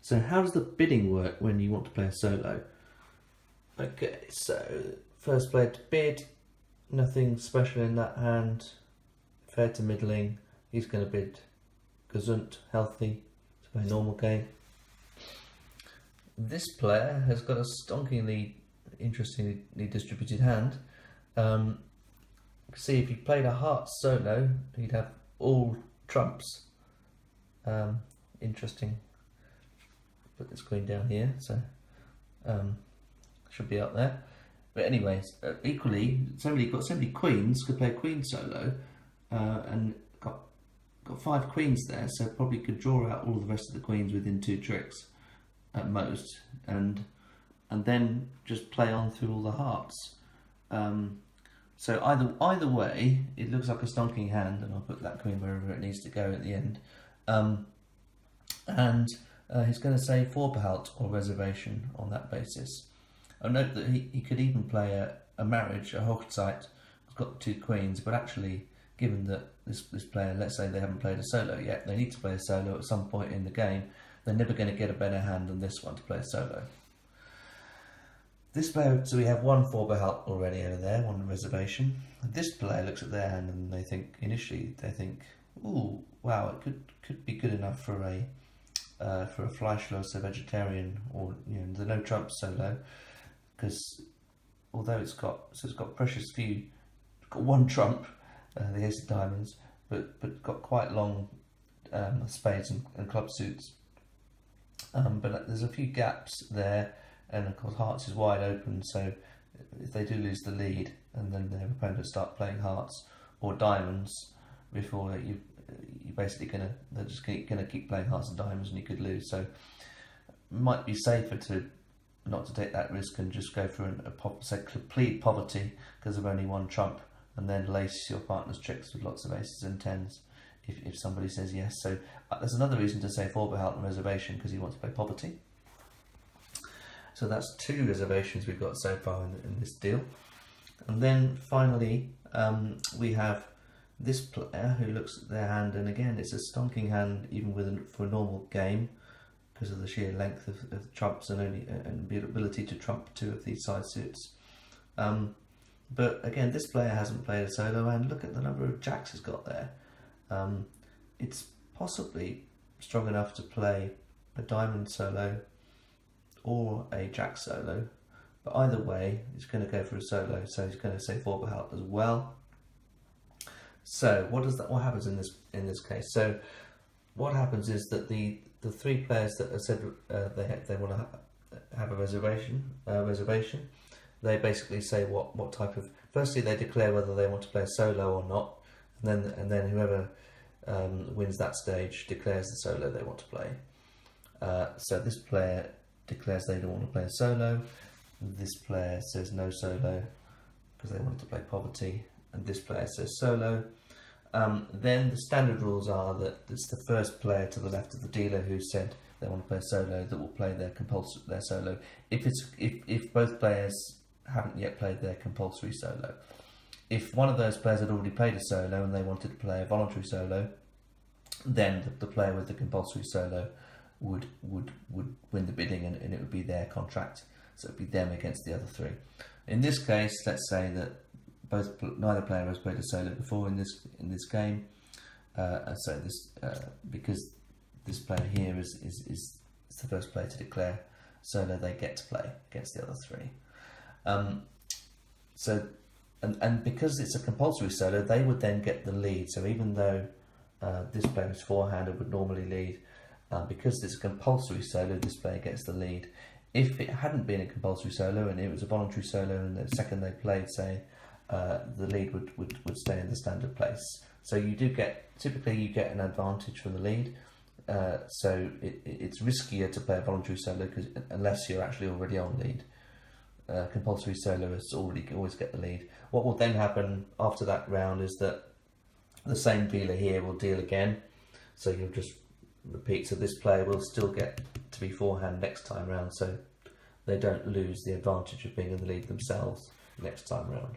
So how does the bidding work when you want to play a solo? Okay, so first player to bid, nothing special in that hand, fair to middling. He's going to bid gesund, healthy, to play a normal game. This player has got a stonkingly interestingly distributed hand. See, if he played a heart solo, he'd have all trumps. Interesting. Put this queen down here, so should be up there. But anyways, equally, somebody got so many queens, could play a queen solo, and got 5 queens there, so probably could draw out all the rest of the queens within 2 tricks at most, and then just play on through all the hearts. So either way, it looks like a stonking hand, and I'll put that queen wherever it needs to go at the end. He's going to say Vorbehalt or reservation on that basis. I'll note that he could even play a marriage, a Hochzeit, has got 2 queens, but actually, given that this player, let's say they haven't played a solo yet, they need to play a solo at some point in the game, they're never going to get a better hand than this one to play a solo. This player, so we have 1 Vorbehalt already over there, 1 reservation. This player looks at their hand and they think, ooh, wow, it could be good enough for a Fleischlos, a vegetarian, or the no trump solo, because although it's got precious few, it's got 1 trump, the ace of diamonds, but got quite long spades and club suits. But there's a few gaps there, and of course hearts is wide open. So if they do lose the lead, and then their opponent start playing hearts or diamonds before you basically they're just gonna keep playing hearts and diamonds, and you could lose. So it might be safer not to take that risk and just go for plead poverty because of only 1 trump, and then lace your partner's tricks with lots of aces and tens if somebody says yes. So there's another reason to say Vorbehalt and reservation, because he wants to play poverty. So that's 2 reservations we've got so far in this deal. And then finally we have this player who looks at their hand, and again it's a stonking hand even for a normal game because of the sheer length of trumps and the ability to trump 2 of these side suits. But again, this player hasn't played a solo, and look at the number of jacks he's got there. It's possibly strong enough to play a diamond solo or a jack solo, but either way he's going to go for a solo, so he's going to say Vorbehalt as well. So what happens in this case? So what happens is that the 3 players that have said they want to have a reservation, they basically say what type of. Firstly, they declare whether they want to play a solo or not, and then whoever wins that stage declares the solo they want to play. So this player declares they don't want to play a solo. This player says no solo because they want to play poverty, and this player says solo. Then the standard rules are that it's the first player to the left of the dealer who said they want to play a solo that will play their solo. If both players haven't yet played their compulsory solo. If one of those players had already played a solo and they wanted to play a voluntary solo, then the player with the compulsory solo would win the bidding, and it would be their contract. So it would be them against the other 3. In this case, let's say that neither player has played a solo before in this game, so because this player here is the first player to declare solo, they get to play against the other 3. And because it's a compulsory solo, they would then get the lead. So even though this player is forehanded would normally lead, because it's a compulsory solo, this player gets the lead. If it hadn't been a compulsory solo and it was a voluntary solo, and the second they played, say, the lead would stay in the standard place. So typically you get an advantage from the lead. So it's riskier to play a voluntary solo unless you're actually already on lead. Compulsory soloists always get the lead. What will then happen after that round is that the same dealer here will deal again. So you'll just repeat. So this player will still get to be forehand next time round, so they don't lose the advantage of being in the lead themselves next time round.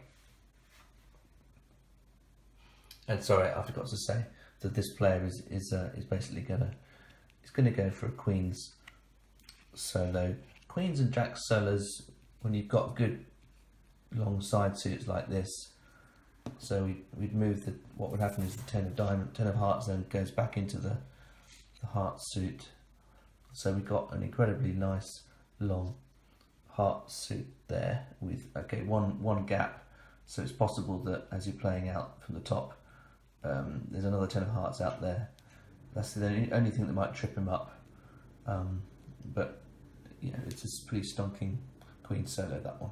And sorry, I forgot to say that this player is basically gonna go for a queen's solo. Queens and jacks solos, when you've got good long side suits like this, so we'd move what would happen is the 10 of hearts then goes back into the heart suit. So we've got an incredibly nice long heart suit there with, okay, one gap. So it's possible that as you're playing out from the top, there's another 10 of hearts out there. That's the only thing that might trip him up. But, you know, it's a pretty stonking queen solo, that one.